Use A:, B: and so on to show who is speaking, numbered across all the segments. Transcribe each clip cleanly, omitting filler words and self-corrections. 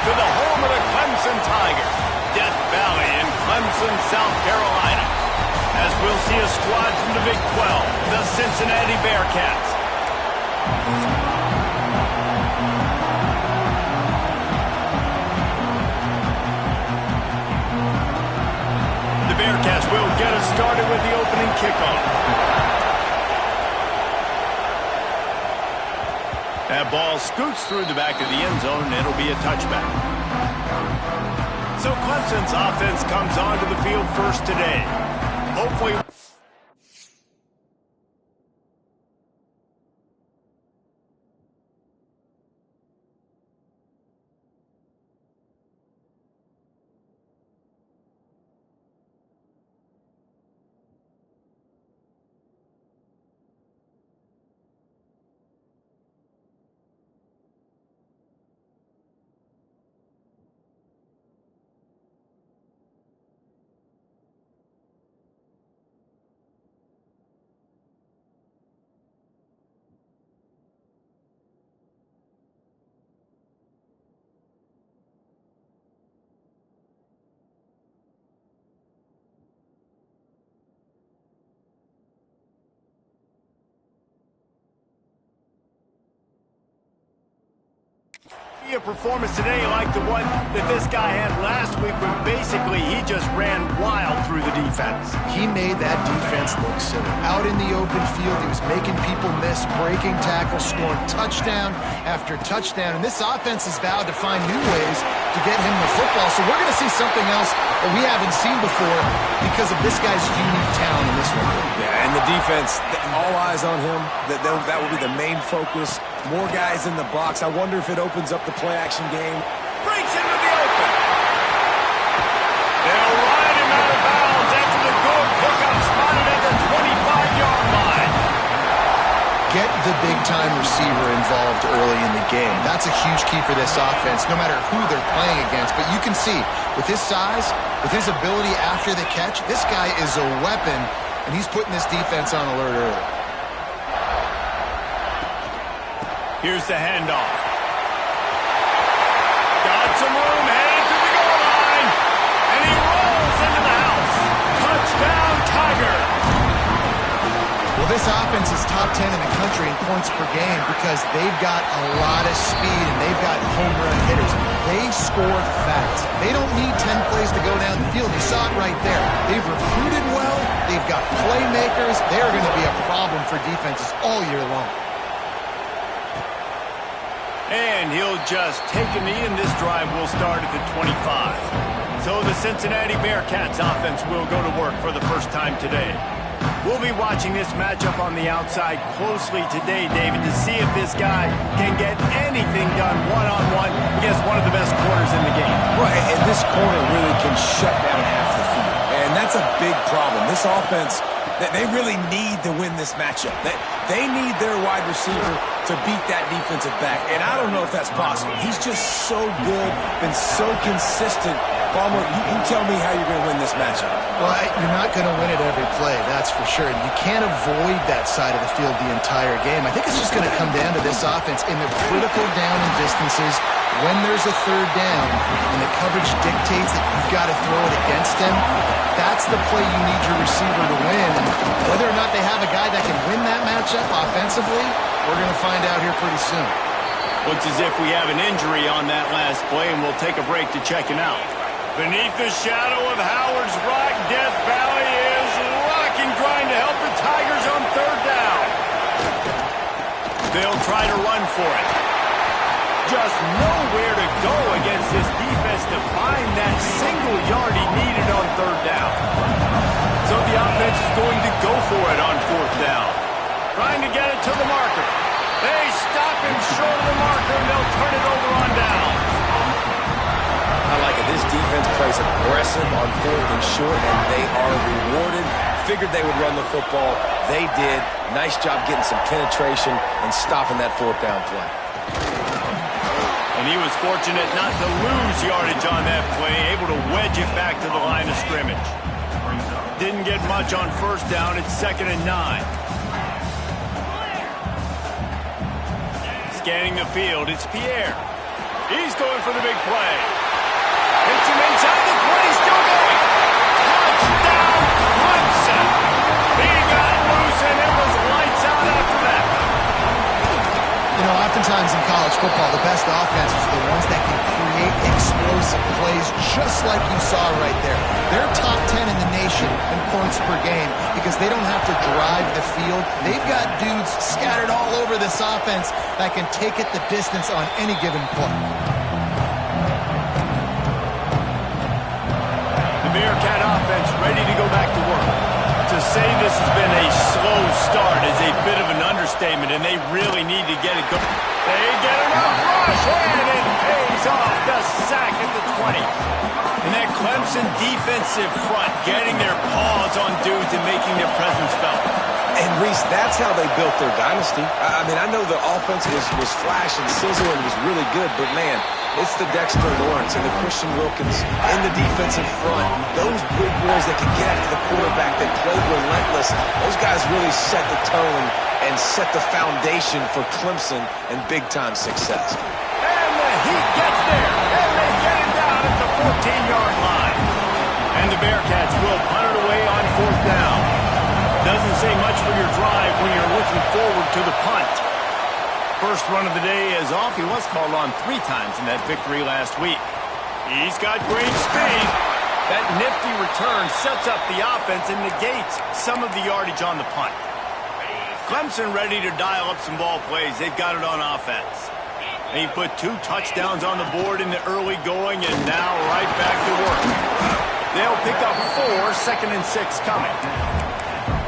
A: to the home of the Clemson Tigers, Death Valley in Clemson, South Carolina, as we'll see a squad from the Big 12, the Cincinnati Bearcats. The Bearcats will get us started with the opening kickoff. That ball scoots through the back of the end zone, and it'll be a touchback. So Clemson's offense comes onto the field first today. Hopefully... a performance today like the one that this guy had last week when basically he just ran wild through the defense.
B: He made that defense look silly. Out in the open field, he was making people miss, breaking tackles, scoring touchdown after touchdown. And this offense has vowed to find new ways to get him the football. So we're going to see something else that we haven't seen before because of this guy's unique talent in this one.
C: Yeah, and the defense, all eyes on him. That will be the main focus. More guys in the box. I wonder if it opens up the play-action game.
A: Breaks into the open. They'll ride him out of bounds after the good pickup spotted at the 25-yard line.
B: Get the big-time receiver involved early in the game. That's a huge key for this offense, no matter who they're playing against. But you can see, with his size, with his ability after the catch, this guy is a weapon, and he's putting this defense on alert early.
A: Here's the handoff. Got some room, headed to the goal line. And he rolls into the house. Touchdown, Tiger.
B: Well, this offense is top 10 in the country in points per game because they've got a lot of speed and they've got home run hitters. They score fast. They don't need 10 plays to go down the field. You saw it right there. They've recruited well. They've got playmakers. They're going to be a problem for defenses all year long.
A: And he'll just take a knee, and this drive will start at the 25. So the Cincinnati Bearcats offense will go to work for the first time today. We'll be watching this matchup on the outside closely today, David, to see if this guy can get anything done one-on-one against one of the best corners in the game.
C: Right, and this corner really can shut down half the field. And that's a big problem. This offense, they really need to win this matchup. They need their wide receiver to beat that defensive back. And I don't know if that's possible. He's just so good, been so consistent. Palmer, you tell me how you're going to win this matchup.
B: Well, you're not going to win it every play, that's for sure. You can't avoid that side of the field the entire game. I think it's just going to come down to this offense in the critical down and distances. When there's a third down and the coverage dictates that you've got to throw it against him, that's the play you need your receiver to win. And whether or not they have a guy that can win that matchup offensively, we're going to find out here pretty soon.
A: Looks as if we have an injury on that last play, and we'll take a break to check him out. Beneath the shadow of Howard's Rock, Death Valley is rock and grind to help the Tigers on third down. They'll try to run for it. Just nowhere to go against this defense to find that single yard he needed on third down. So the offense is going to go for it on fourth down. Trying to get it to the marker. They stop him short of the marker, and they'll turn it over on downs.
C: I like it. This defense plays aggressive on fourth and short, and they are rewarded. Figured they would run the football. They did. Nice job getting some penetration and stopping that fourth down play.
A: And he was fortunate not to lose yardage on that play, able to wedge it back to the line of scrimmage. Didn't get much on first down. It's 2nd and 9. Scanning the field, it's Pierre. He's going for the big play. Hits him inside the 20, still going. Touchdown, Clemson. He got loose, and it was lights out after that.
B: You know, oftentimes in college football, the best offenses are the ones that can create explosive plays just like you saw right there. They're top 10 in the nation in points per game because they don't have to drive the field. They've got dudes scattered all over this offense that can take it the distance on any given play.
A: The Bearcat offense ready to go back to work. To say this has been a slow start is a bit of an understatement, and they really need to get it going. They get it off rush, and it pays off the sack at the 20. And that Clemson defensive front getting their paws on dudes and making their presence felt.
C: And, Reese, that's how they built their dynasty. I mean, I know the offense was flash and sizzle and was really good, but, man, it's the Dexter Lawrence and the Christian Wilkins in the defensive front. Those big boys that can get after the quarterback, that play relentless, those guys really set the tone and set the foundation for Clemson and big-time success.
A: And the Heat gets there, and they get him down at the 14-yard line. And the Bearcats will punt it away on 4th down. Doesn't say much for your drive when you're looking forward to the punt. First run of the day is off. He was called on 3 times in that victory last week. He's got great speed. That nifty return sets up the offense and negates some of the yardage on the punt. Clemson ready to dial up some ball plays. They've got it on offense. They put 2 touchdowns on the board in the early going, and now right back to work. They'll pick up 4, 2nd and 6 coming.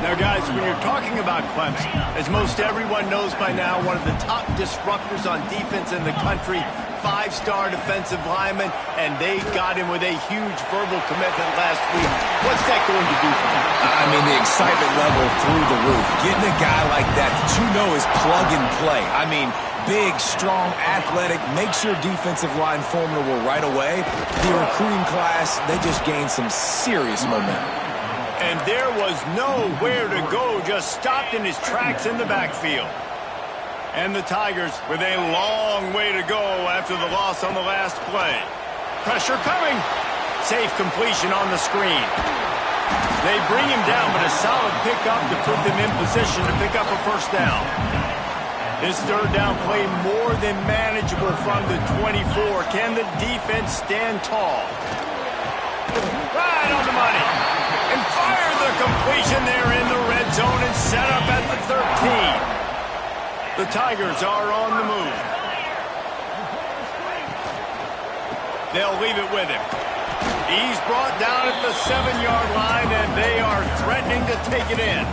A: Now, guys, when you're talking about Clemson, as most everyone knows by now, one of the top disruptors on defense in the country, 5-star defensive lineman, and they got him with a huge verbal commitment last week. What's that going to do for them?
C: I mean, the excitement level through the roof. Getting a guy like that you know is plug and play. I mean, big, strong, athletic, makes your defensive line formidable right away. The recruiting class, they just gained some serious momentum.
A: And there was nowhere to go, just stopped in his tracks in the backfield. And the Tigers with a long way to go after the loss on the last play. Pressure coming. Safe completion on the screen. They bring him down, but a solid pickup to put them in position to pick up a 1st down. This 3rd down play more than manageable from the 24. Can the defense stand tall? Right on the money. And fire the completion there in the red zone and set up at the 13. The Tigers are on the move. They'll leave it with him. He's brought down at the 7-yard line, and they are threatening to take it in.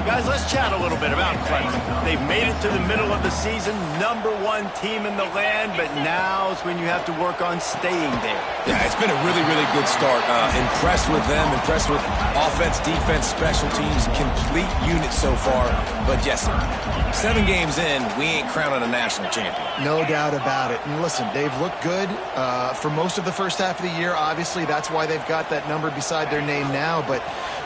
A: Guys, let's chat a little bit about Clemson. They've made it to the middle of the season, #1 team in the land, but now's when you have to work on staying there.
C: Yeah, it's been a really, really good start. Impressed with them, impressed with offense, defense, special teams, complete unit so far. But yes, 7 games in, we ain't crowning a national champion.
B: No doubt about it. And listen, they've looked good for most of the first half of the year. Obviously, that's why they've got that number beside their name now. But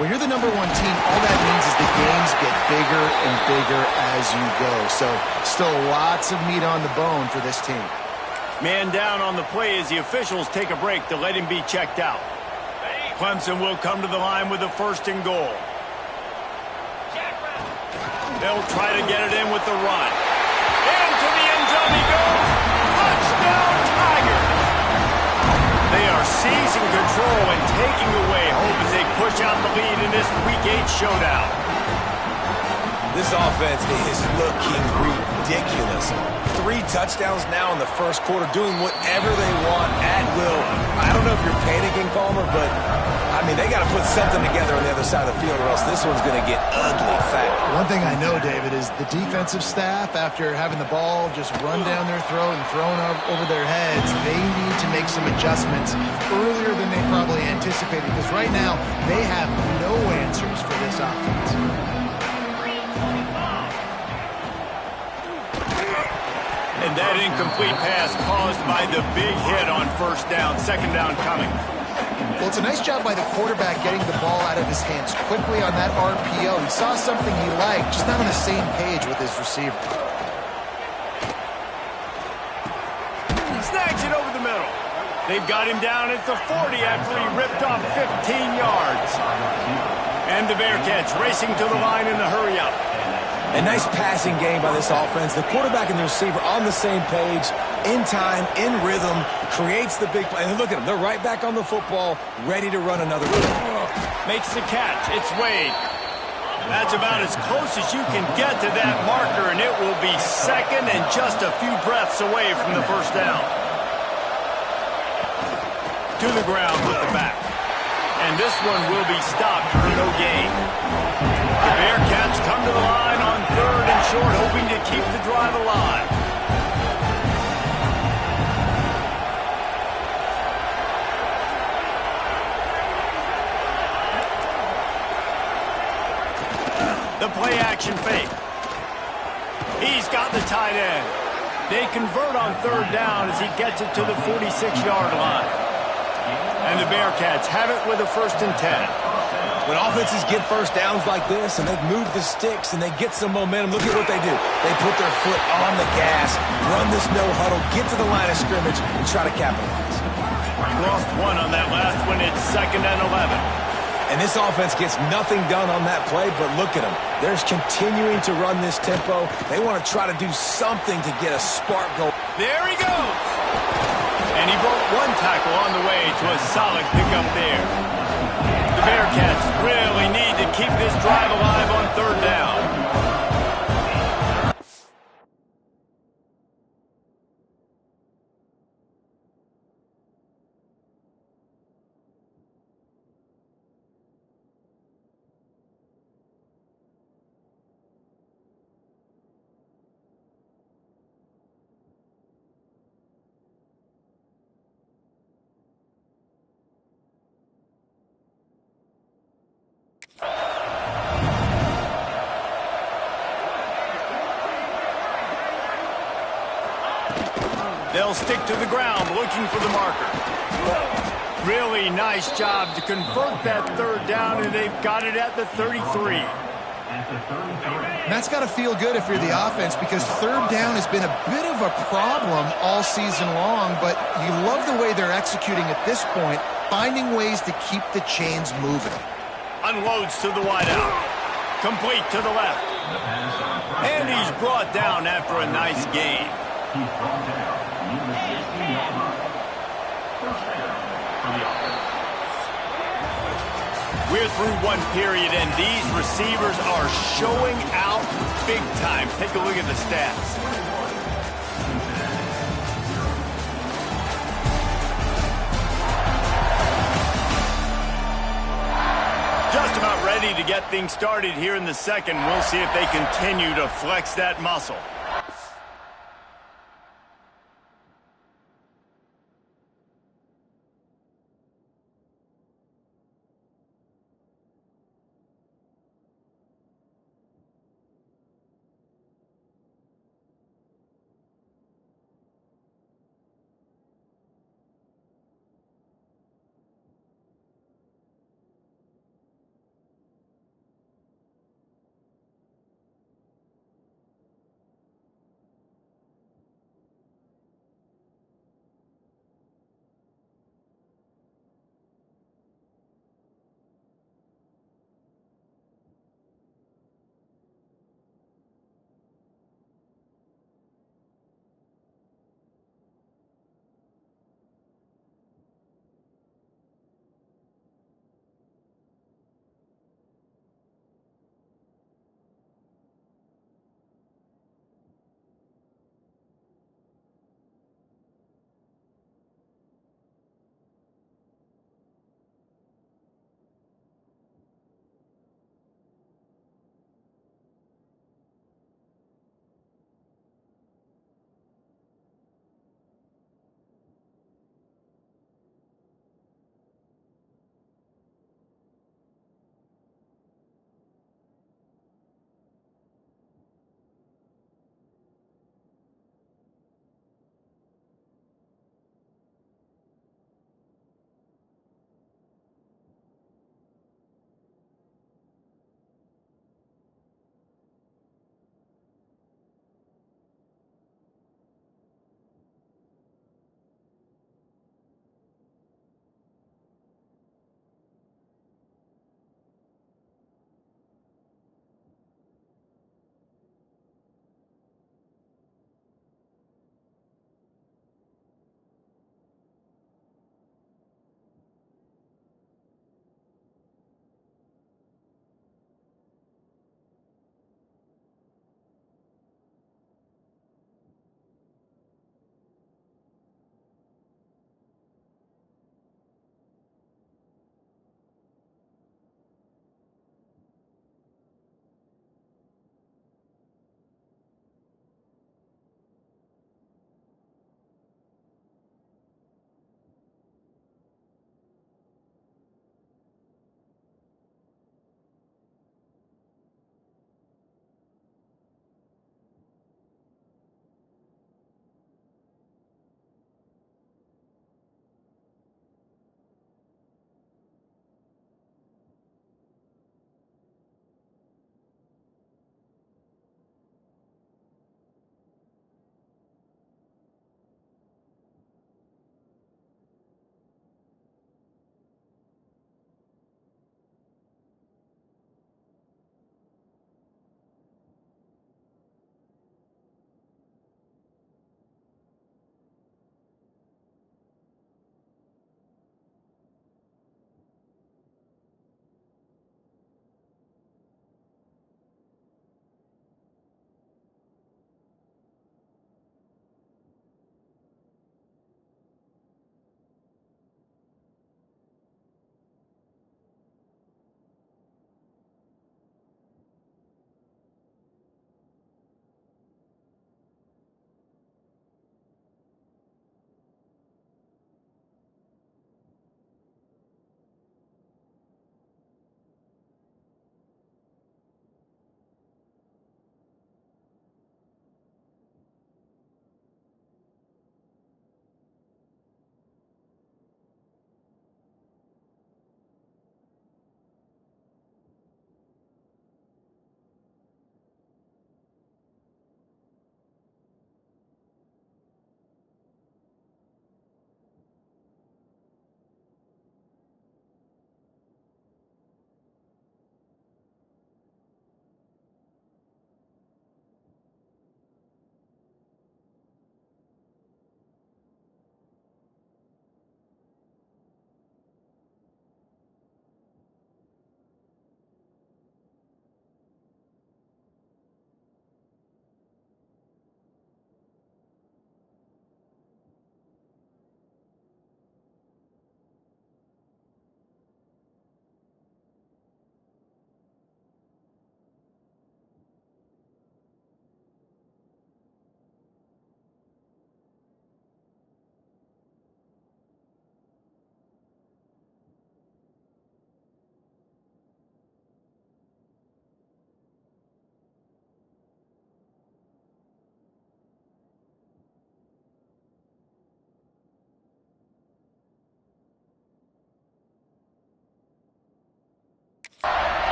B: when you're the #1 team, all that means is the games get bigger and bigger as you go. So still lots of meat on the bone for this team.
A: Man down on the play as the officials take a break to let him be checked out. Clemson will come to the line with a 1st and goal. They'll try to get it in with the run. Into the end zone he goes. Touchdown, Tigers! They are seizing control and taking away hope as they push out the lead in this Week 8 showdown.
C: This offense is looking ridiculous. 3 touchdowns now in the 1st quarter, doing whatever they want at will. I don't know if you're panicking, Palmer, but, I mean, they got to put something together on the other side of the field or else this one's going to get ugly fast.
B: One thing I know, David, is the defensive staff, after having the ball just run down their throat and thrown over their heads, they need to make some adjustments earlier than they probably anticipated, because right now they have no answers for this offense.
A: And that incomplete pass caused by the big hit on 1st down, 2nd down coming.
B: Well, it's a nice job by the quarterback getting the ball out of his hands quickly on that RPO. He saw something he liked, just not on the same page with his receiver.
A: They've got him down at the 40 after he ripped off 15 yards. And the Bearcats racing to the line in the hurry-up.
C: A nice passing game by this offense. The quarterback and the receiver on the same page, in time, in rhythm, creates the big play. And look at them. They're right back on the football, ready to run another play.
A: Makes the catch. It's Wade. That's about as close as you can get to that marker, and it will be second and just a few breaths away from the first down. To the ground with the back. And this one will be stopped for no gain. The Bearcats come to the line on third and short, hoping to keep the drive alive. The play-action fake. He's got the tight end. They convert on third down as he gets it to the 46-yard line. And the Bearcats have it with a 1st and 10.
C: When offenses get first downs like this and they've moved the sticks and they get some momentum, look at what they do. They put their foot on the gas, run this no-huddle, get to the line of scrimmage, and try to capitalize.
A: Lost one on that last one. It's 2nd and 11.
C: And this offense gets nothing done on that play, but look at them. They're continuing to run this tempo. They want to try to do something to get a spark going.
A: There he goes. And he broke one tackle on the way to a solid pickup there. The Bearcats really need to keep this drive alive on third down. They'll stick to the ground looking for the marker. Really nice job to convert that third down, and they've got it at the 33.
B: That's got to feel good if you're the offense, because third down has been a bit of a problem all season long, but you love the way they're executing at this point, finding ways to keep the chains moving.
A: Unloads to the wideout. Complete to the left. And he's brought down after a nice gain. We're through one period, and these receivers are showing out big time. Take a look at the stats. Just about ready to get things started here in the second. We'll see if they continue to flex that muscle.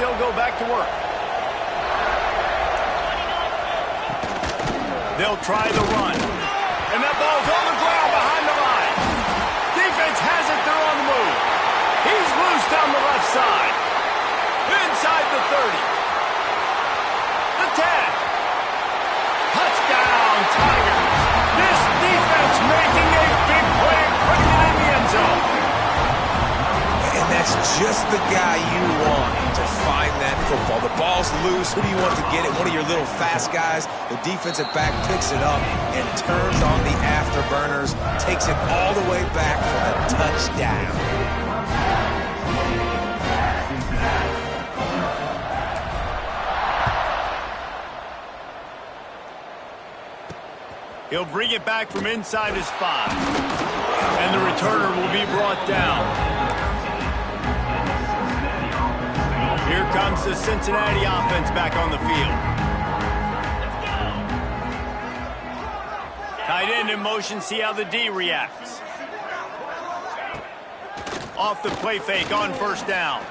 A: they'll go back to work. They'll try the run. And that ball's on the ground behind the line. Defense has it. They're on the move. He's loose down the left side. Inside the 30. The 10. Touchdown, Tigers. This defense making a big play, putting it in the end zone.
C: And that's just the guy you want to find that football. The ball's loose. Who do you want to get it? One of your little fast guys. The defensive back picks it up and turns on the afterburners, takes it all the way back for the touchdown.
A: He'll bring it back from inside his 5. And the returner will be brought down. Here comes the Cincinnati offense back on the field. Tight end in motion, see how the D reacts. Off the play fake on first down.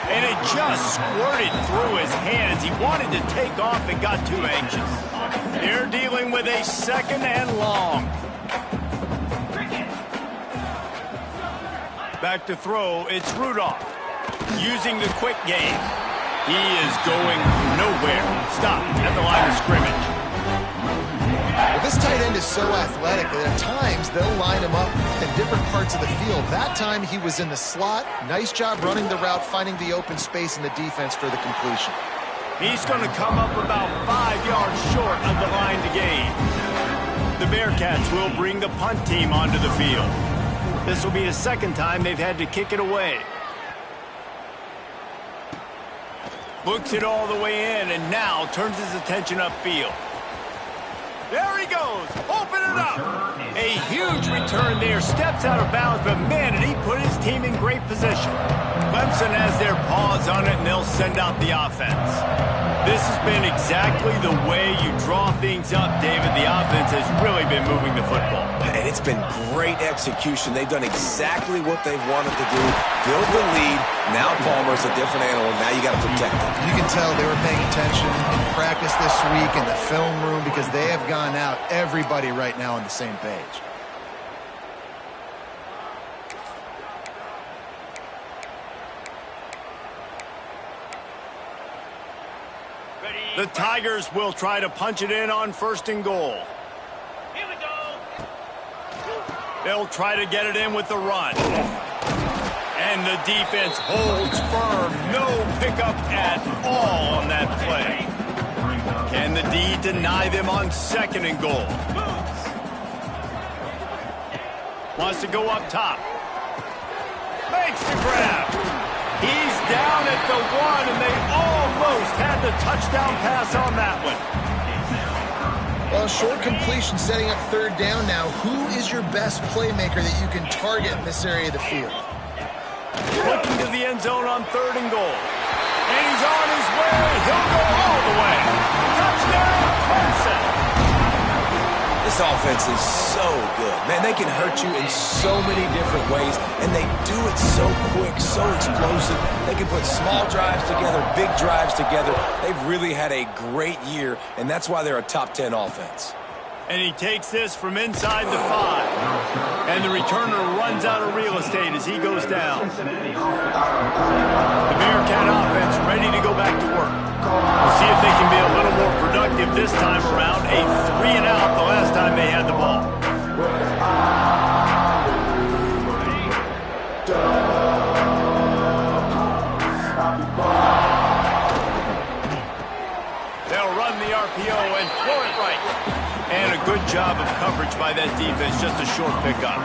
A: And it just squirted through his hands. He wanted to take off and got too anxious. They're dealing with a second and long. Back to throw, it's Rudolph. Using the quick game. He is going nowhere. Stop at the line of scrimmage.
B: Well, this tight end is so athletic that at times they'll line him up in different parts of the field. That time he was in the slot. Nice job running the route, finding the open space in the defense for the completion.
A: He's going to come up about 5 yards short of the line to gain. The Bearcats will bring the punt team onto the field. This will be the second time they've had to kick it away. Looks it all the way in and now turns his attention upfield. There he goes. Open it up. A huge return there. Steps out of bounds, but man, did he put his team in great position. Clemson has their paws on it, and they'll send out the offense. This has been exactly the way you draw things up, David. The offense has really been moving the football.
C: And it's been great execution. They've done exactly what they've wanted to do. Build the lead. Now Palmer's a different animal. Now you got to protect him.
B: You can tell they were paying attention in practice this week in the film room because they have gone out, everybody right now on the same page.
A: The Tigers will try to punch it in on first and goal.
D: Here we go.
A: They'll try to get it in with the run. And the defense holds firm. No pickup at all on that play. Can the D deny them on second and goal? Wants to go up top. Makes the grab. He's down at the 1, and they almost had the touchdown pass on that one.
B: Well, short completion setting up third down now. Who is your best playmaker that you can target in this area of the field?
A: Looking to the end zone on third and goal. And he's on his way. He'll go all the way. Touchdown, Clemson.
C: This offense is so good. Man, they can hurt you in so many different ways, and they do it so quick, so explosive. They can put small drives together, big drives together. They've really had a great year, and that's why they're a top 10 offense.
A: And he takes this from inside the 5. And the returner runs out of real estate as he goes down. The Bearcat offense ready to go back to work. We'll see if they can be a little more productive this time around. A 3-and-out the last time they had the ball. They'll run the RPO and throw it right. And a good job of coverage by that defense, just a short pickup.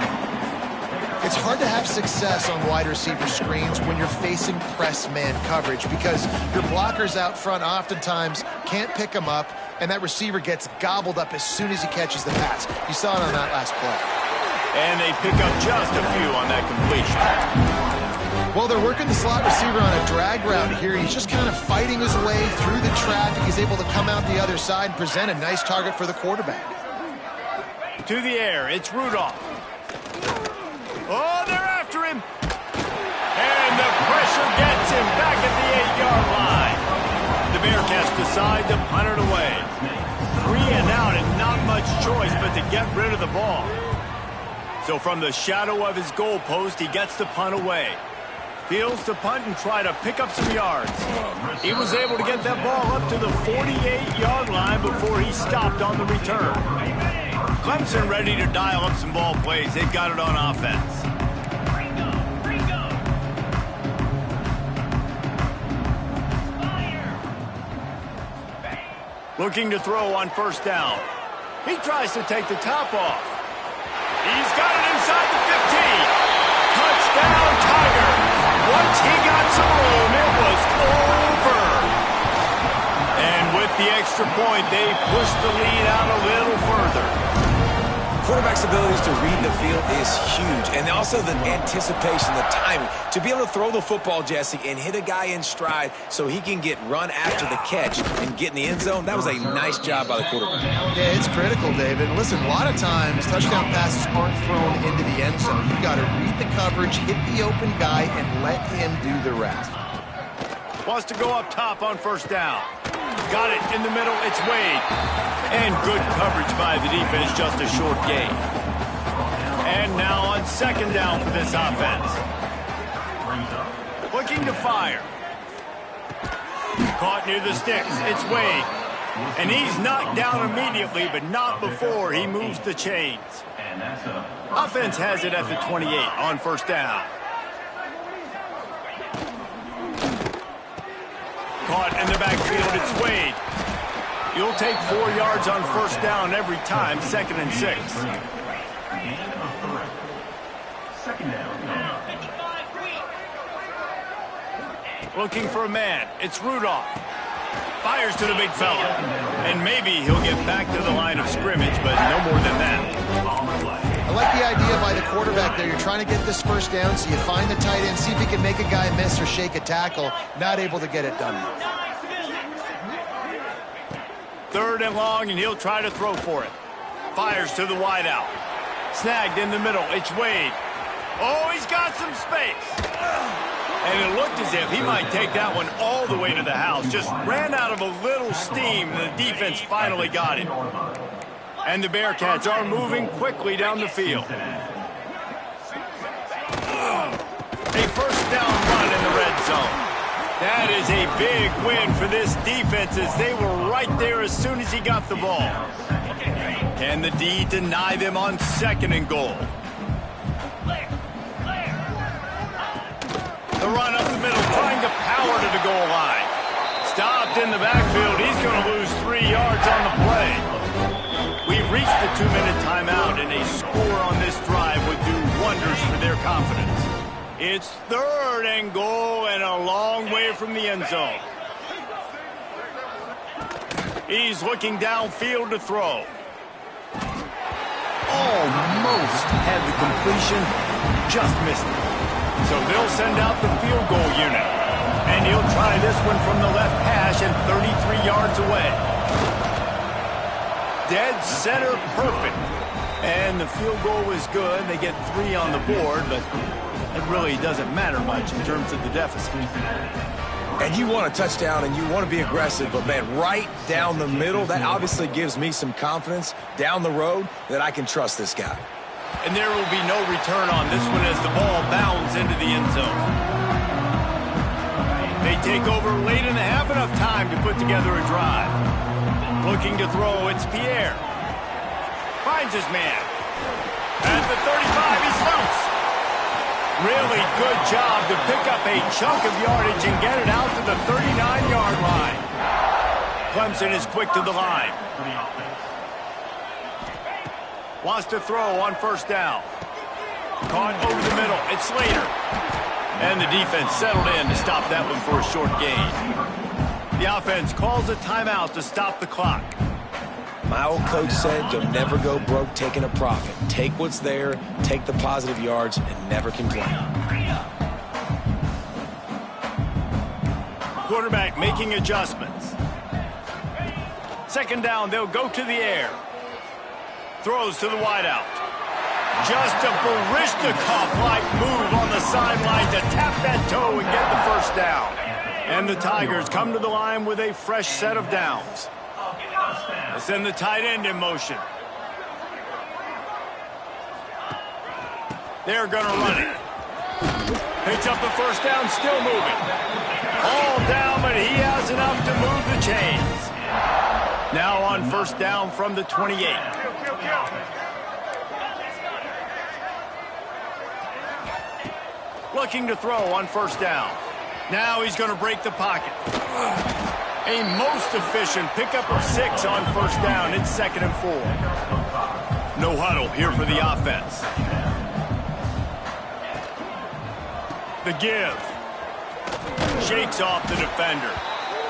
B: It's hard to have success on wide receiver screens when you're facing press man coverage because your blockers out front oftentimes can't pick them up, and that receiver gets gobbled up as soon as he catches the pass. You saw it on that last play.
A: And they pick up just a few on that completion.
B: Well, they're working the slot receiver on a drag route here. He's just kind of fighting his way through the traffic. He's able to come out the other side and present a nice target for the quarterback.
A: To the air, it's Rudolph. Oh, they're after him. And the pressure pressure gets him back at the 8-yard line. The Bearcats decide to punt it away. 3 and out and not much choice but to get rid of the ball. So from the shadow of his goalpost, he gets the punt away. Fields to punt and try to pick up some yards. He was able to get that ball up to the 48-yard line before he stopped on the return. Clemson ready to dial up some ball plays. They've got it on offense. Looking to throw on first down. He tries to take the top off. He's got it inside the 15. Touchdown, Tiger. Once he got some room, it was over. And with the extra point, they pushed the lead out a little further.
C: Quarterback's abilities to read the field is huge, and also the anticipation, the timing. To be able to throw the football, Jesse, and hit a guy in stride so he can get run after the catch and get in the end zone, that was a nice job by the quarterback.
B: Yeah, it's critical, David. Listen, a lot of times touchdown passes aren't thrown into the end zone. You've got to read the coverage, hit the open guy, and let him do the rest.
A: Wants to go up top on first down. Got it in the middle. It's Wade. And good coverage by the defense, just a short gain. And now on second down for this offense. Looking to fire. Caught near the sticks. It's Wade. And he's knocked down immediately, but not before he moves the chains. Offense has it at the 28 on first down. Caught in the backfield, it's Wade. You'll take 4 yards on first down every time, 2nd and 6. Looking for a man, it's Rudolph. Fires to the big fella. And maybe he'll get back to the line of scrimmage, but no more than that.
B: I like the idea by the quarterback there. You're trying to get this first down, so you find the tight end, see if he can make a guy miss or shake a tackle. Not able to get it done.
A: 3rd and long, and he'll try to throw for it. Fires to the wideout. Snagged in the middle. It's Wade. Oh, he's got some space. And it looked as if he might take that one all the way to the house. Just ran out of a little steam, and the defense finally got him. And the Bearcats are moving quickly down the field. A first down run in the red zone. That is a big win for this defense as they were right there as soon as he got the ball. Can the D deny them on 2nd and goal? The run up the middle, trying to power to the goal line. Stopped in the backfield. He's going to lose 3 yards on the play. We've reached the 2-minute timeout, and a score on this drive would do wonders for their confidence. It's 3rd and goal and a long way from the end zone. He's looking downfield to throw. Almost had the completion, just missed it. So they'll send out the field goal unit. And he'll try this one from the left hash and 33 yards away. Dead center perfect. And the field goal was good. They get 3 on the board, but it really doesn't matter much in terms of the deficit.
C: And you want a touchdown and you want to be aggressive, but man, right down the middle, that obviously gives me some confidence down the road that I can trust this guy.
A: And there will be no return on this one as the ball bounds into the end zone. They take over late in the half, enough time to put together a drive. Looking to throw, it's Pierre. Finds his man. At the 35, he's loose. Really good job to pick up a chunk of yardage and get it out to the 39-yard line. Clemson is quick to the line. Wants to throw on first down. Caught over the middle. It's Slater. And the defense settled in to stop that one for a short gain. The offense calls a timeout to stop the clock.
C: My old coach said you'll never go broke taking a profit. Take what's there, take the positive yards, and never complain.
A: Quarterback making adjustments. 2nd down, they'll go to the air. Throws to the wideout. Just a Barishnikov-like move on the sideline to tap that toe and get the first down. And the Tigers come to the line with a fresh set of downs. They send the tight end in motion. They're going to run it. Picks up the first down, still moving. All down, but he has enough to move the chains. Now on first down from the 28. Looking to throw on first down. Now he's going to break the pocket. A most efficient pickup of 6 on first down. It's 2nd and 4. No huddle here for the offense. The give. Shakes off the defender.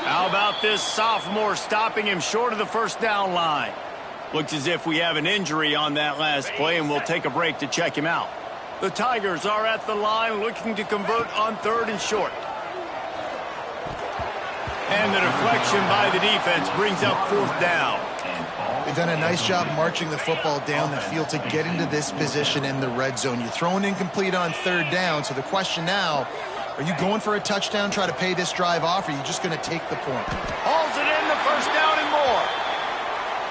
A: How about this sophomore stopping him short of the first down line? Looks as if we have an injury on that last play, and we'll take a break to check him out. The Tigers are at the line looking to convert on 3rd and short. And the deflection by the defense brings up 4th down.
B: They've done a nice job marching the football down the field to get into this position in the red zone. You throw an incomplete on 3rd down, so the question now, are you going for a touchdown, try to pay this drive off, or are you just going to take the point?
A: Hauls it in, the first down and more.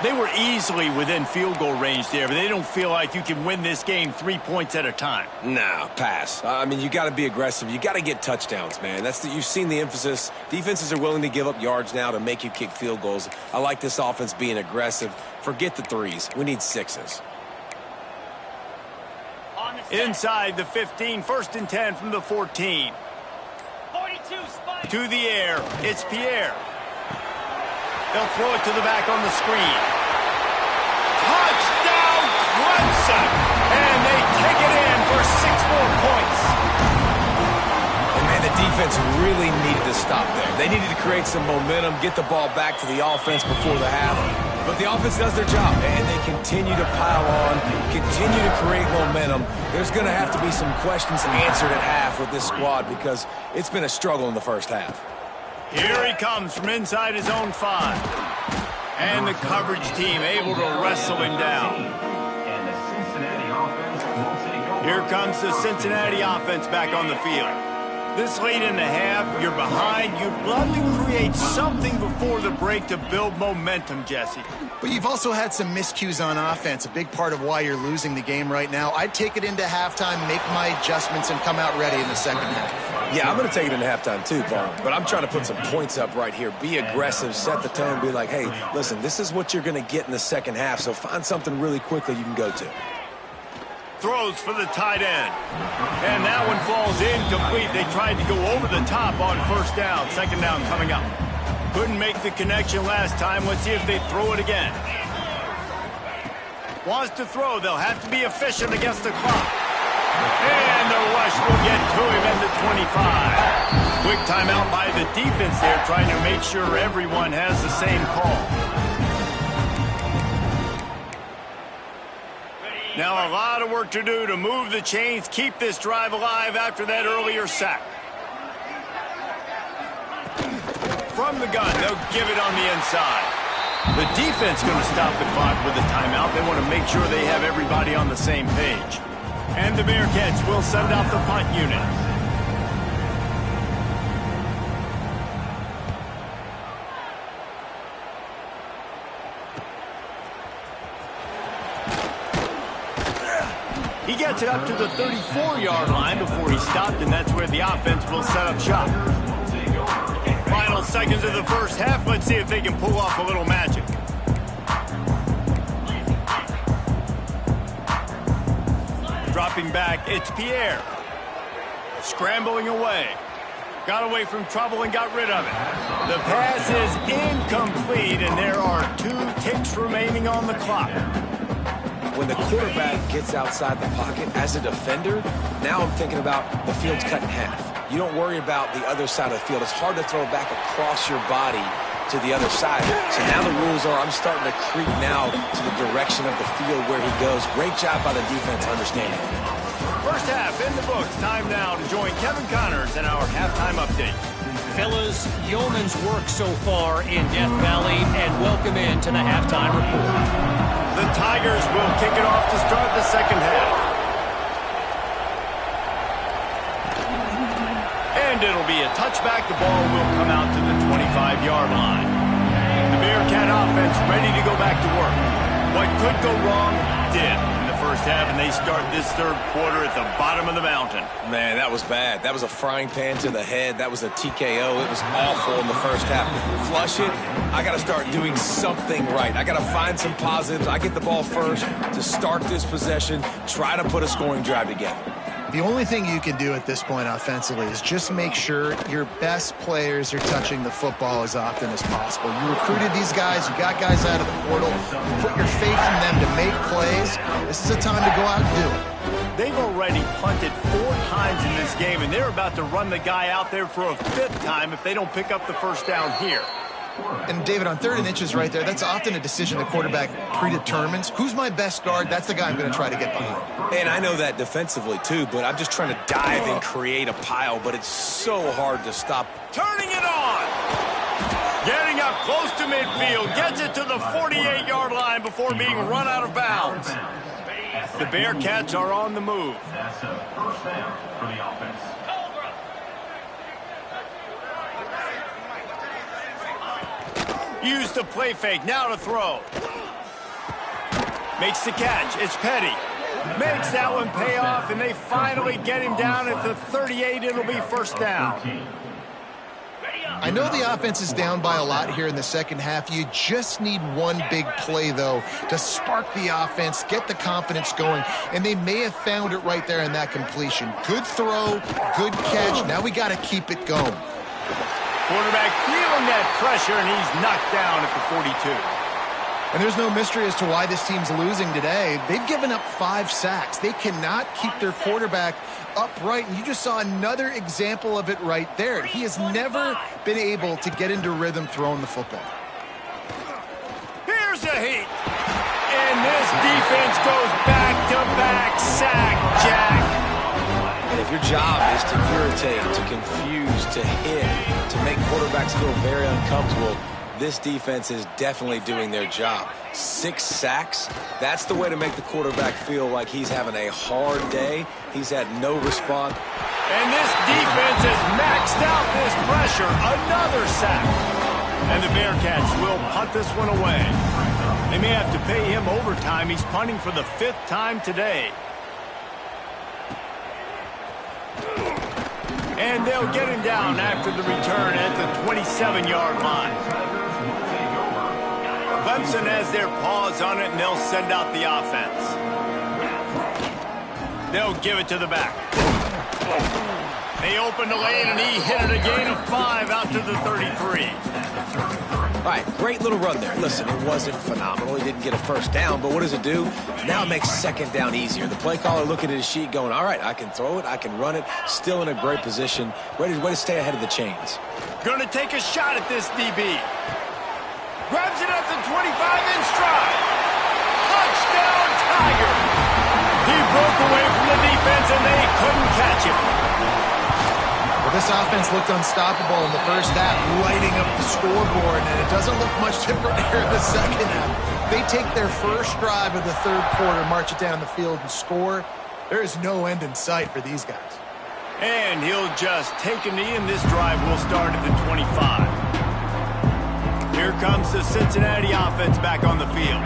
A: They were easily within field goal range there, but they don't feel like you can win this game 3 points at a time.
C: Nah, pass. I mean, you got to be aggressive. You got to get touchdowns, man. You've seen the emphasis. Defenses are willing to give up yards now to make you kick field goals. I like this offense being aggressive. Forget the 3s. We need 6s.
A: Inside the 15, 1st and 10 from the 14.
D: 42 spike.
A: To the air, it's Pierre. They'll throw it to the back on the screen. Touchdown, Clemson! And they take it in for 6 more points.
C: And man, the defense really needed to stop there. They needed to create some momentum, get the ball back to the offense before the half. But the offense does their job, and they continue to pile on, continue to create momentum. There's going to have to be some questions answered at half with this squad because it's been a struggle in the first half.
A: Here he comes from inside his own 5. And the coverage team able to wrestle him down. Here comes the Cincinnati offense back on the field. This late in the half, you're behind. You'd love to create something before the break to build momentum, Jesse.
B: But you've also had some miscues on offense, a big part of why you're losing the game right now. I'd take it into halftime, make my adjustments, and come out ready in the second half.
C: Yeah, I'm going to take it into halftime too, Vaughn. But I'm trying to put some points up right here. Be aggressive, set the tone, be like, hey, listen, this is what you're going to get in the second half, so find something really quickly you can go to.
A: Throws for the tight end. And that one falls incomplete. They tried to go over the top on first down. 2nd down coming up. Couldn't make the connection last time. Let's see if they throw it again. Wants to throw. They'll have to be efficient against the clock. And the rush will get to him in the 25. Quick timeout by the defense there, trying to make sure everyone has the same call. Now a lot of work to do to move the chains, keep this drive alive after that earlier sack. From the gun, they'll give it on the inside. The defense going to stop the clock with a timeout. They want to make sure they have everybody on the same page. And the Bearcats will send out the punt unit. He gets it up to the 34-yard line before he stopped, and that's where the offense will set up shop. Final seconds of the first half. Let's see if they can pull off a little magic. Dropping back, it's Pierre. Scrambling away. Got away from trouble and got rid of it. The pass is incomplete, and there are 2 ticks remaining on the clock.
C: When the quarterback gets outside the pocket as a defender, now I'm thinking about the field's cut in half. You don't worry about the other side of the field. It's hard to throw back across your body to the other side. So now the rules are I'm starting to creep now to the direction of the field where he goes. Great job by the defense understanding.
A: First half in the books. Time now to join Kevin Connors in our halftime update.
E: Fellas, yeoman's work so far in Death Valley, and welcome into the halftime report.
A: The Tigers will kick it off to start the second half. it'll be a touchback. The ball will come out to the 25-yard line. The Bearcat offense ready to go back to work. What could go wrong did in the first half, and they start this third quarter at the bottom of the mountain.
C: Man, that was bad. That was a frying pan to the head. That was a TKO. It was awful in the first half. Flush it. I got to start doing something right. I got to find some positives. I get the ball first to start this possession, try to put a scoring drive together.
B: The only thing you can do at this point offensively is just make sure your best players are touching the football as often as possible. You recruited these guys. You got guys out of the portal. You put your faith in them to make plays. This is a time to go out and do it.
A: They've already punted 4 times in this game, and they're about to run the guy out there for a 5th time if they don't pick up the first down here.
B: And, David, on 3rd and inches right there, that's often a decision the quarterback predetermines. Who's my best guard? That's the guy I'm going to try to get behind.
C: And I know that defensively, too, but I'm just trying to dive and create a pile, but it's so hard to stop.
A: Turning it on! Getting up close to midfield, gets it to the 48-yard line before being run out of bounds. The Bearcats are on the move.
F: That's a first down for the offense.
A: Use the play fake, now to throw. Makes the catch, it's Petty. Makes that one pay off, and they finally get him down at the 38. It'll be first down.
B: I know the offense is down by a lot here in the second half. You just need one big play, though, to spark the offense, get the confidence going, and they may have found it right there in that completion. Good throw, good catch. Now we got to keep it going.
A: Quarterback feeling that pressure, and he's knocked down at the 42.
B: And there's no mystery as to why this team's losing today. They've given up 5 sacks. They cannot keep their quarterback upright, and you just saw another example of it right there. He has never been able to get into rhythm throwing the football.
A: Here's a heat. And this defense goes back-to-back sack, Jack.
C: And if your job is to irritate, to confuse, to hit, to make quarterbacks feel very uncomfortable, this defense is definitely doing their job. 6 sacks, that's the way to make the quarterback feel like he's having a hard day. He's had no response.
A: And this defense has maxed out this pressure. Another sack. And the Bearcats will punt this one away. They may have to pay him overtime. He's punting for the 5th time today. And they'll get him down after the return at the 27-yard line. Clemson has their paws on it, and they'll send out the offense. They'll give it to the back. They open the lane, and he hit it a gain of 5 out to the 33.
C: All right, great little run there. Listen, it wasn't phenomenal. He didn't get a first down, but what does it do? Now it makes second down easier. The play caller looking at his sheet going, all right, I can throw it, I can run it, still in a great position, ready to stay ahead of the chains.
A: Going to take a shot at this DB. Grabs it at the 25 in stride. Touchdown, Tiger. He broke away from the defense, and they couldn't catch him.
B: Well, this offense looked unstoppable in the first half, lighting up the scoreboard, and it doesn't look much different here in the second half. They take their first drive of the third quarter, march it down the field, and score. There is no end in sight for these guys.
A: And he'll just take a knee, and this drive will start at the 25. Here comes the Cincinnati offense back on the field.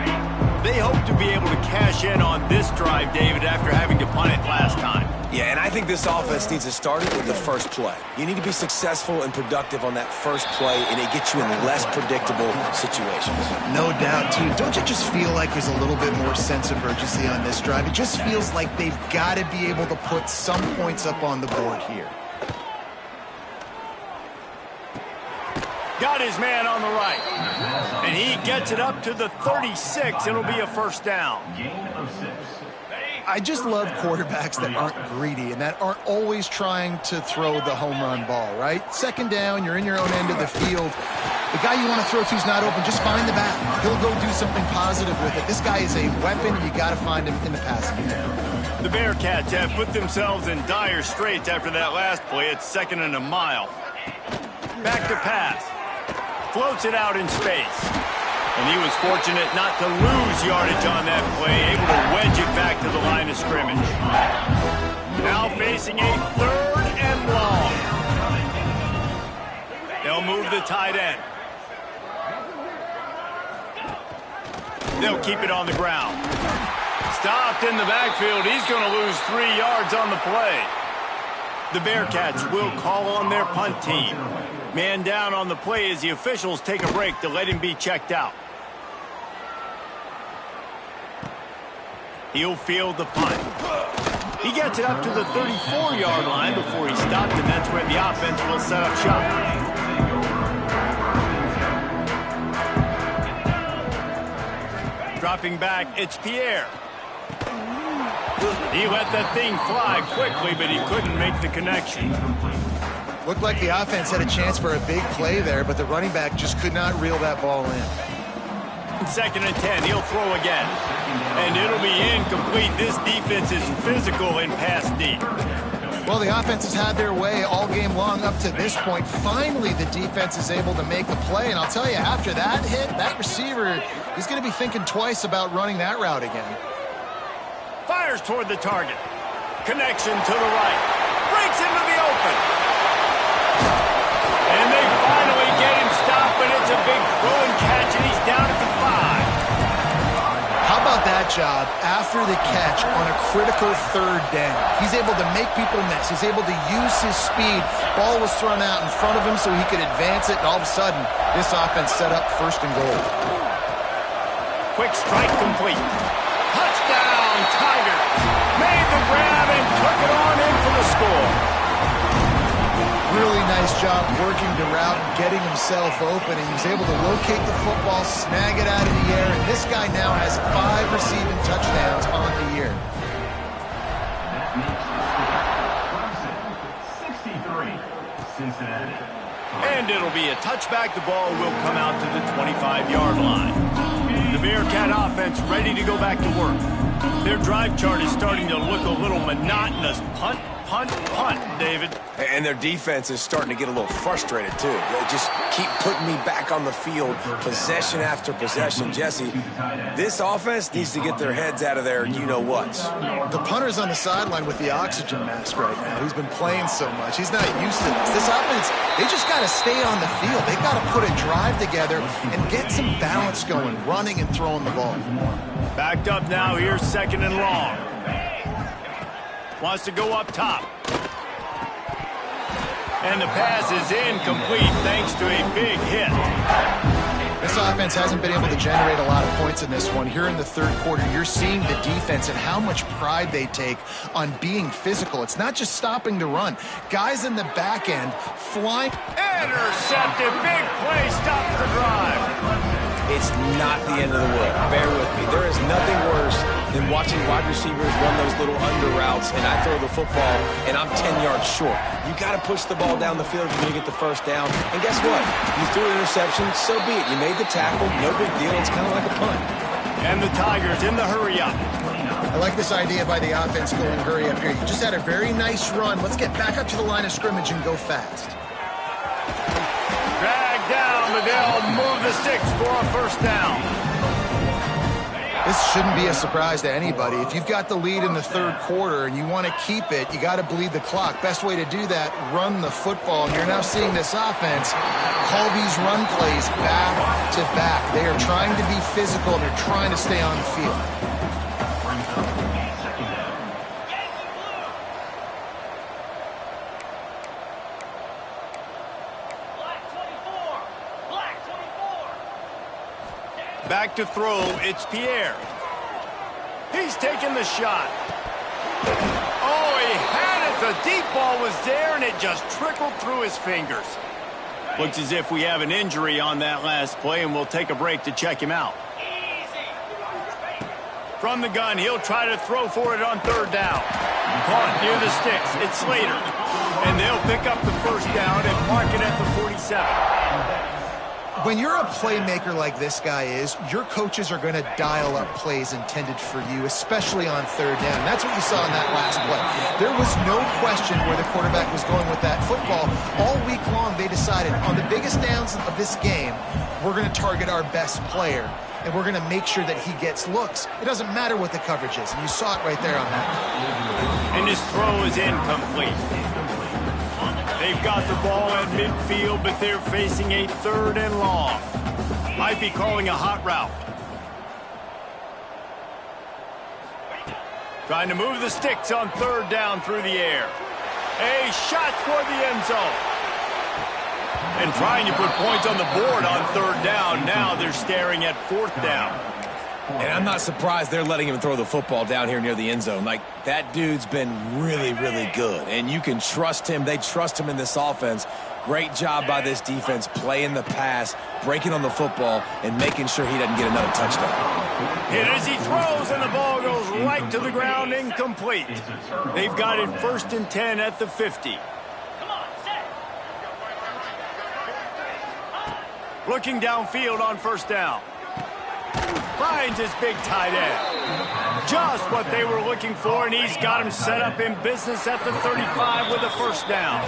A: They hope to be able to cash in on this drive, David, after having to punt it last time.
C: Yeah, and I think this offense needs to start it with the first play. You need to be successful and productive on that first play, and it gets you in less predictable situations.
B: No doubt, too. Don't you just feel like there's a little bit more sense of urgency on this drive? It just feels like they've got to be able to put some points up on the board here.
A: Got his man on the right. And he gets it up to the 36. It'll be a first down.
B: I just love quarterbacks that aren't greedy and that aren't always trying to throw the home run ball, right? Second down, you're in your own end of the field. The guy you want to throw to is not open. Just find the back. He'll go do something positive with it. This guy is a weapon. You got to find him in the passing game.
A: The Bearcats have put themselves in dire straits after that last play. It's 2nd and a mile. Back to pass. Floats it out in space. And he was fortunate not to lose yardage on that play, able to wedge it back to the line of scrimmage. Now facing a 3rd and long. They'll move the tight end. They'll keep it on the ground. Stopped in the backfield. He's going to lose 3 yards on the play. The Bearcats will call on their punt team. Man down on the play as the officials take a break to let him be checked out. He'll field the punt. He gets it up to the 34-yard line before he stopped, and that's where the offense will set up shop. Dropping back, it's Pierre. He let that thing fly quickly, but he couldn't make the connection.
B: Looked like the offense had a chance for a big play there, but the running back just could not reel that ball in.
A: 2nd and 10, he'll throw again. And it'll be incomplete. This defense is physical and pass deep.
B: Well, the offense has had their way all game long up to this point. Finally, the defense is able to make the play. And I'll tell you, after that hit, that receiver, he's going to be thinking twice about running that route again.
A: Fires toward the target. Connection to the right. Breaks into the open. And they finally get him stopped, but it's a big throw and catch, and he's down at the 5.
B: How about that job after the catch on a critical 3rd down? He's able to make people miss. He's able to use his speed. Ball was thrown out in front of him so he could advance it, and all of a sudden, this offense set up 1st and goal.
A: Quick strike complete. Touchdown, Tigers. Made the grab and took it on in for the score.
B: Really nice job working the route and getting himself open, and he was able to locate the football, snag it out of the air, and this guy now has 5 receiving touchdowns on the year.
F: Clemson, 63, Cincinnati.
A: And it'll be a touchback. The ball will come out to the 25-yard line. The Bearcat offense ready to go back to work. Their drive chart is starting to look a little monotonous. Punt, punt, punt, David.
C: And their defense is starting to get a little frustrated, too. They just keep putting me back on the field, possession after possession. Jesse, this offense needs to get their heads out of their you-know-whats.
B: The punter's on the sideline with the oxygen mask right now. He's been playing so much. He's not used to this. This offense, they just got to stay on the field. They've got to put a drive together and get some balance going, running and throwing the ball.
A: Backed up now. Here's 2nd and long. Wants to go up top. And the pass is incomplete thanks to a big hit.
B: This offense hasn't been able to generate a lot of points in this one. Here in the 3rd quarter, you're seeing the defense and how much pride they take on being physical. It's not just stopping the run. Guys in the back end flying.
A: Intercepted. Big play. Stops the drive.
C: It's not the end of the world. Bear with me. There is nothing worse than watching wide receivers run those little under routes, and I throw the football, and I'm 10 yards short. You got to push the ball down the field if you're going to get the 1st down. And guess what? You threw an interception, so be it. You made the tackle, no big deal. It's kind of like a punt.
A: And the Tigers in the hurry up.
B: I like this idea by the offense going hurry up here. You just had a very nice run. Let's get back up to the line of scrimmage and go fast.
A: Drag down, but they'll move the sticks for a 1st down.
B: This shouldn't be a surprise to anybody. If you've got the lead in the 3rd quarter and you want to keep it, you got to bleed the clock. Best way to do that, run the football. And you're now seeing this offense call these run plays back to back. They are trying to be physical, and they're trying to stay on the field.
A: Back to throw, it's Pierre. He's taking the shot. Oh, he had it. The deep ball was there, and it just trickled through his fingers. Looks as if we have an injury on that last play, and we'll take a break to check him out. From the gun, he'll try to throw for it on 3rd down. Caught near the sticks. It's Slater. And they'll pick up the 1st down and mark it at the 47.
B: When you're a playmaker like this guy is, your coaches are going to dial up plays intended for you, especially on 3rd down. That's what you saw in that last play. There was no question where the quarterback was going with that football. All week long, they decided on the biggest downs of this game, we're going to target our best player, and we're going to make sure that he gets looks. It doesn't matter what the coverage is, and you saw it right there on that.
A: And his throw is incomplete. They've got the ball at midfield, but they're facing a 3rd and long. Might be calling a hot route. Trying to move the sticks on 3rd down through the air. A shot toward the end zone. And trying to put points on the board on 3rd down. Now they're staring at 4th down.
C: And I'm not surprised they're letting him throw the football down here near the end zone. Like, that dude's been really, really good. And you can trust him. They trust him in this offense. Great job by this defense playing the pass, breaking on the football, and making sure he doesn't get another touchdown.
A: Hit as he throws, and the ball goes right to the ground, incomplete. They've got it 1st and 10 at the 50. Looking downfield on 1st down. Finds his big tight end. Just what they were looking for, and he's got him set up in business at the 35 with a 1st down.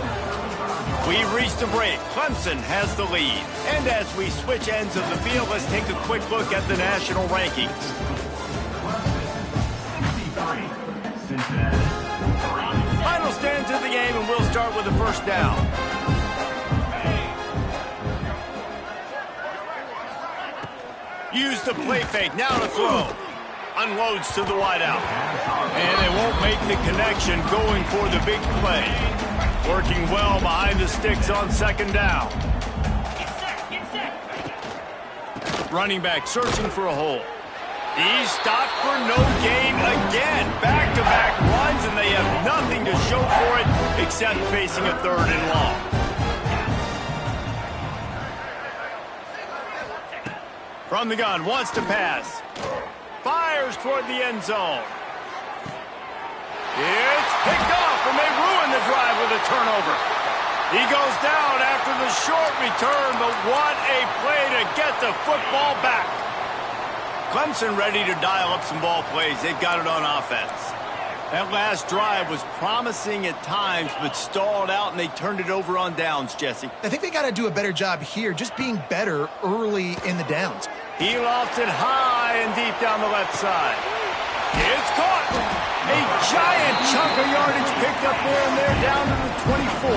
A: We've reached a break. Clemson has the lead. And as we switch ends of the field, let's take a quick look at the national rankings.
F: 63, Cincinnati.
A: Final stands of the game, and we'll start with the 1st down. Use the play fake, now to throw. Unloads to the wideout. And they won't make the connection going for the big play. Working well behind the sticks on 2nd down. Running back searching for a hole. He's stopped for no gain again. Back-to-back runs, and they have nothing to show for it except facing a 3rd and long. From the gun, wants to pass. Fires toward the end zone. It's picked off, and they ruin the drive with a turnover. He goes down after the short return, but what a play to get the football back. Clemson ready to dial up some ball plays. They've got it on offense. That last drive was promising at times, but stalled out, and they turned it over on downs, Jesse.
B: I think they got to do a better job here, just being better early in the downs.
A: He lofts it high and deep down the left side. It's caught. A giant chunk of yardage picked up there, and they're down to the 24.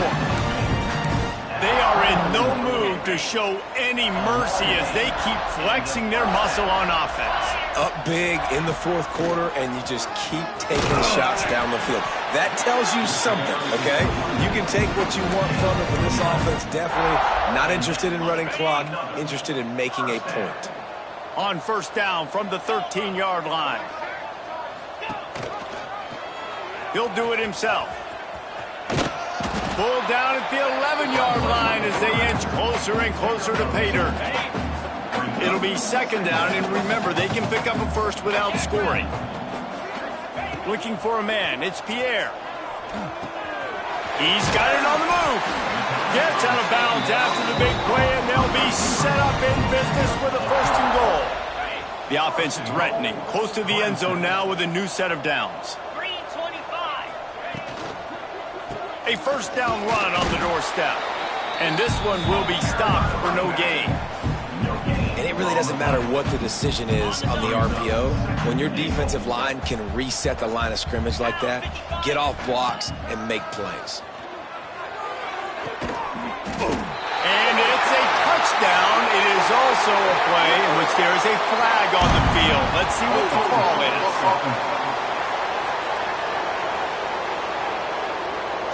A: They are in no mood to show any mercy as they keep flexing their muscle on offense.
C: Up big in the 4th quarter, and you just keep taking shots down the field. That tells you something, okay? You can take what you want from it, but this offense definitely not interested in running clock, interested in making a point.
A: On 1st down from the 13-yard line. He'll do it himself. Pulled down at the 11-yard line as they inch closer and closer to pay dirt. It'll be 2nd down, and remember, they can pick up a 1st without scoring. Looking for a man. It's Pierre. He's got it on the move. Gets out of bounds after the big play, and they'll be set up in business with a 1st and goal. The offense threatening. Close to the end zone now with a new set of downs.
D: 3:25.
A: A 1st down run on the doorstep. And this one will be stopped for no gain.
C: And it really doesn't matter what the decision is on the RPO. When your defensive line can reset the line of scrimmage like that, get off blocks and make plays.
A: And it's a touchdown. It is also a play in which there is a flag on the field. Let's see what the call is.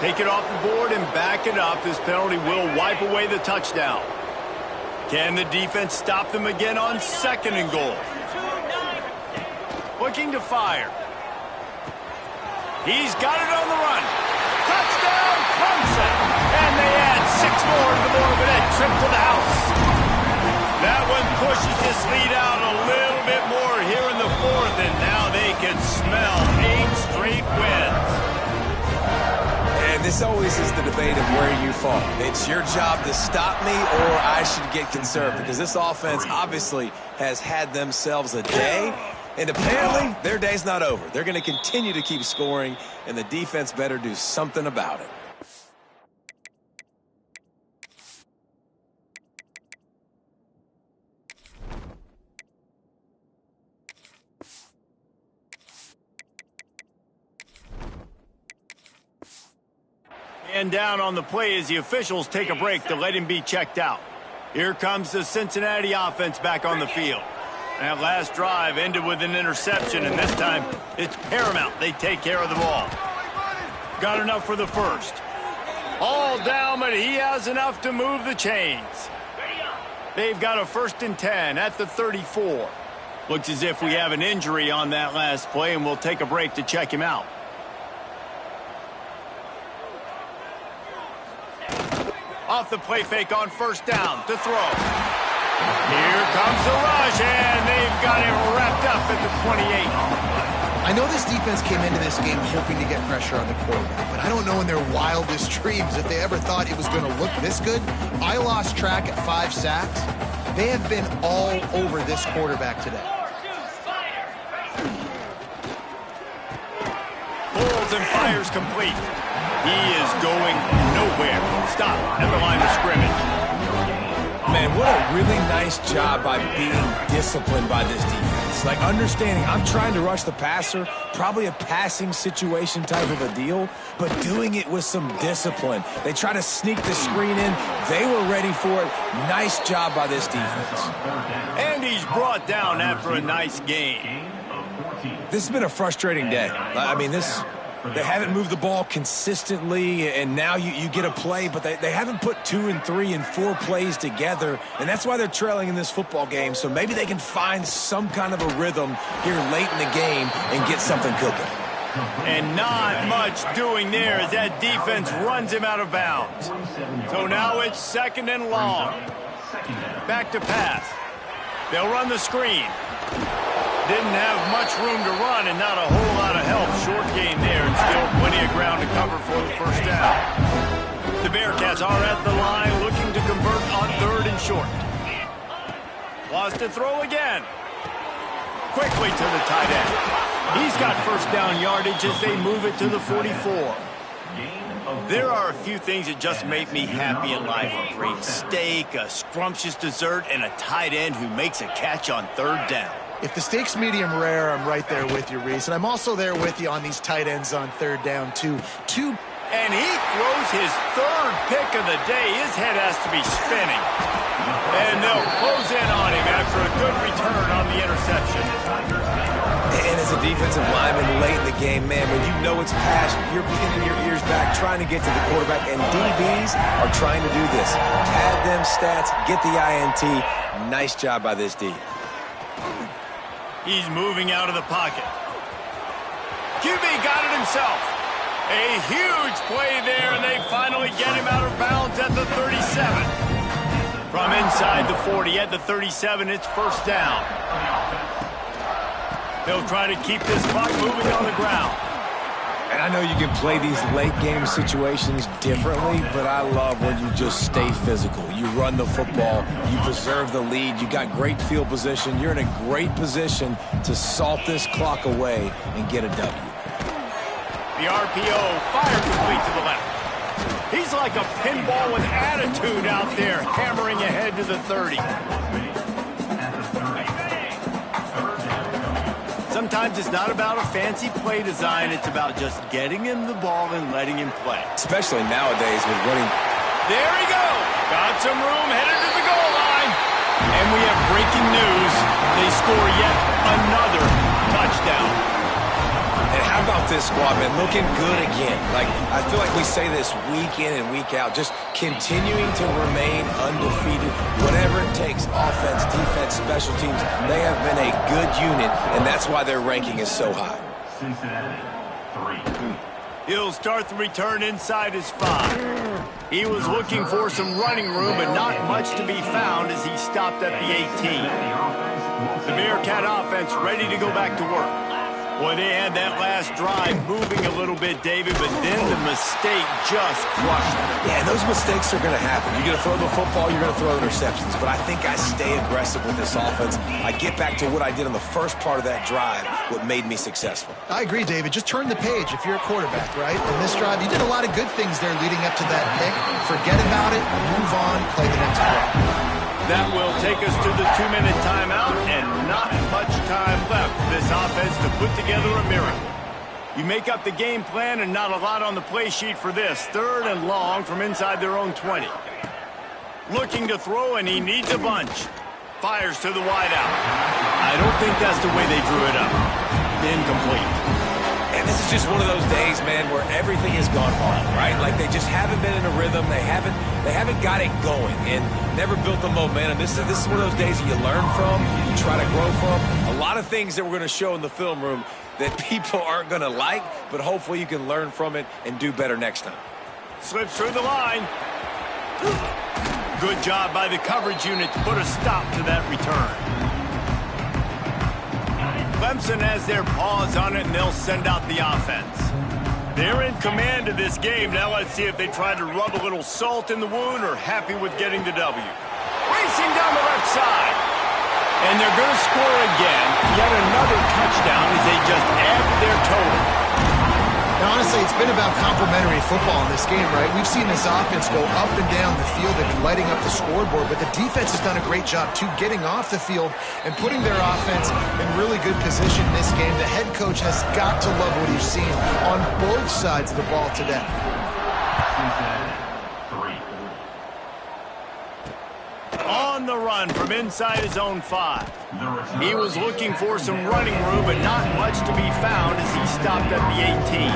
A: Take it off the board and back it up. This penalty will wipe away the touchdown. Can the defense stop them again on 2nd and goal? Looking to fire. He's got it on the run. Touchdown, Clemson! And they add 6 more to the board with a trip to the house. That one pushes this lead out a little bit more here in the 4th, and now they can smell 8 straight wins.
C: And this always is the debate of where you fall. It's your job to stop me, or I should get conservative, because this offense obviously has had themselves a day, and apparently their day's not over. They're going to continue to keep scoring, and the defense better do something about it.
A: And down on the play as the officials take a break to let him be checked out. Here comes the Cincinnati offense back on the field. That last drive ended with an interception, and this time it's paramount they take care of the ball. Got enough for the first. All down, but he has enough to move the chains. They've got a 1st and 10 at the 34. Looks as if we have an injury on that last play, and we'll take a break to check him out. Off the play fake on 1st down to throw. Here comes the rush, and they've got him wrapped up at the 28.
B: I know this defense came into this game hoping to get pressure on the quarterback, but I don't know in their wildest dreams if they ever thought it was going to look this good. I lost track at 5 sacks. They have been all over this quarterback today.
A: Pulls and fires complete. He is going nowhere. Stop at the line of scrimmage.
C: Man, what a really nice job by being disciplined by this defense. Like, understanding I'm trying to rush the passer, probably a passing situation type of a deal, but doing it with some discipline. They try to sneak the screen in. They were ready for it. Nice job by this defense.
A: And he's brought down after a nice game.
C: This has been a frustrating day. I mean, they haven't moved the ball consistently, and now you get a play, but they haven't put 2 and 3 and 4 plays together, and that's why they're trailing in this football game. So maybe they can find some kind of a rhythm here late in the game and get something cooking.
A: And not much doing there as that defense runs him out of bounds. So now it's 2nd and long. Back to pass. They'll run the screen. Didn't have much room to run and not a whole lot of help. Short game there and still plenty of ground to cover for the 1st down. The Bearcats are at the line looking to convert on 3rd and short. Lost to throw again. Quickly to the tight end. He's got 1st down yardage as they move it to the 44. There are a few things that just make me happy in life. A great steak, a scrumptious dessert, and a tight end who makes a catch on 3rd down.
B: If the steak's medium rare, I'm right there with you, Reese. And I'm also there with you on these tight ends on 3rd down, too.
A: And he throws his 3rd pick of the day. His head has to be spinning. And they'll close in on him after a good return on the interception.
C: And as a defensive lineman late in the game, man, when you know it's past, you're pinning your ears back, trying to get to the quarterback. And DBs are trying to do this. Add them stats, get the INT. Nice job by this D.
A: He's moving out of the pocket. QB got it himself. A huge play there, and they finally get him out of bounds at the 37. From inside the 40 at the 37, it's 1st down. They'll try to keep this clock moving on the ground.
C: And I know you can play these late game situations differently, but I love when you just stay physical. You run the football, you preserve the lead, you got great field position, you're in a great position to salt this clock away and get a W.
A: The RPO fired complete to the left. He's like a pinball with attitude out there, hammering ahead to the 30. Sometimes it's not about a fancy play design. It's about just getting him the ball and letting him play.
C: Especially nowadays with running.
A: There he goes. Got some room, headed to the goal line. And we have breaking news. They score yet another touchdown.
C: And how about this squad, man? Looking good again. Like, I feel like we say this week in and week out. Just continuing to remain undefeated. Whatever it takes, offense, defense, special teams. They have been a good unit, and that's why their ranking is so high.
F: Cincinnati, 3.
A: He'll start the return inside his 5. He was looking for some running room, but not much to be found as he stopped at the 18. The Bearcat offense ready to go back to work. Boy, they had that last drive moving a little bit, David, but then the mistake just crushed them.
C: Yeah, and those mistakes are going to happen. You're going to throw the football, you're going to throw interceptions. But I think I stay aggressive with this offense. I get back to what I did on the first part of that drive, what made me successful.
B: I agree, David. Just turn the page if you're a quarterback, right? In this drive, you did a lot of good things there leading up to that pick. Forget about it, move on, play the next play.
A: That will take us to the 2-minute timeout, and not much time left for this offense to put together a miracle. You make up the game plan and not a lot on the play sheet for this. 3rd and long from inside their own 20. Looking to throw, and he needs a bunch. Fires to the wideout. I don't think that's the way they drew it up. Incomplete.
C: And this is just one of those days, man, where everything has gone wrong, right? Like they just haven't been in a rhythm. They haven't got it going and never built the momentum. This is one of those days that you learn from, you try to grow from. A lot of things that we're going to show in the film room that people aren't going to like, but hopefully you can learn from it and do better next time.
A: Slips through the line. Good job by the coverage unit to put a stop to that return. Clemson has their paws on it, and they'll send out the offense. They're in command of this game. Now let's see if they try to rub a little salt in the wound or happy with getting the W. Racing down the left side. And they're going to score again. Yet another touchdown as they just add to their total.
B: Now, honestly, it's been about complementary football in this game, right? We've seen this offense go up and down the field. They've been lighting up the scoreboard, but the defense has done a great job, too, getting off the field and putting their offense in really good position in this game. The head coach has got to love what he's seen on both sides of the ball today.
A: On the run from inside his own 5. He was looking for some running room, but not much to be found as he stopped at the 18.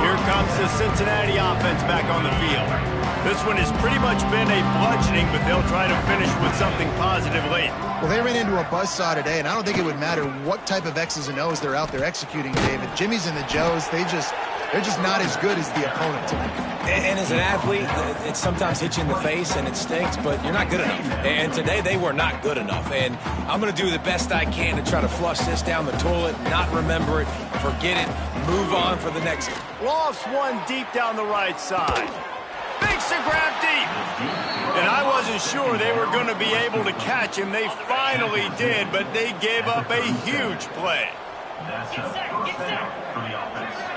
A: Here comes the Cincinnati offense back on the field. This one has pretty much been a bludgeoning, but they'll try to finish with something positive late.
B: Well, they ran into a buzzsaw today, and I don't think it would matter what type of X's and O's they're out there executing, David. Jimmy's and the Joes, they're just not as good as the opponent tonight.
C: And as an athlete, it sometimes hits you in the face and it stinks, but you're not good enough. And today they were not good enough. And I'm going to do the best I can to try to flush this down the toilet, not remember it, forget it, move on for the next.
A: Lofts one deep down the right side. Makes the grab deep. And I wasn't sure they were going to be able to catch him. They finally did, but they gave up a huge play.
F: That's a first down for the offense.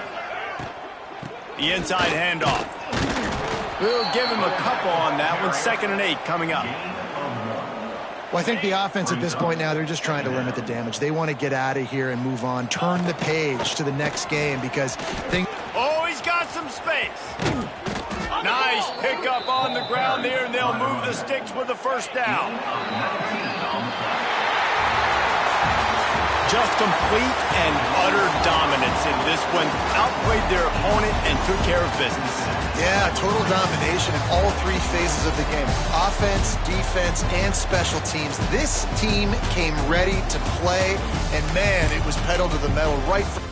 A: The inside handoff. We'll give him a couple on that one. 2nd and 8 coming up.
B: Well, I think the offense at this point now, they're just trying to limit the damage. They want to get out of here and move on, turn the page to the next game because things...
A: Oh, he's got some space. Nice pickup on the ground there, and they'll move the sticks with the first down. Just complete and utter dominance in this one. Outplayed their opponent and took care of business.
B: Yeah, total domination in all 3 phases of the game. Offense, defense, and special teams. This team came ready to play, and man, it was pedal to the metal right from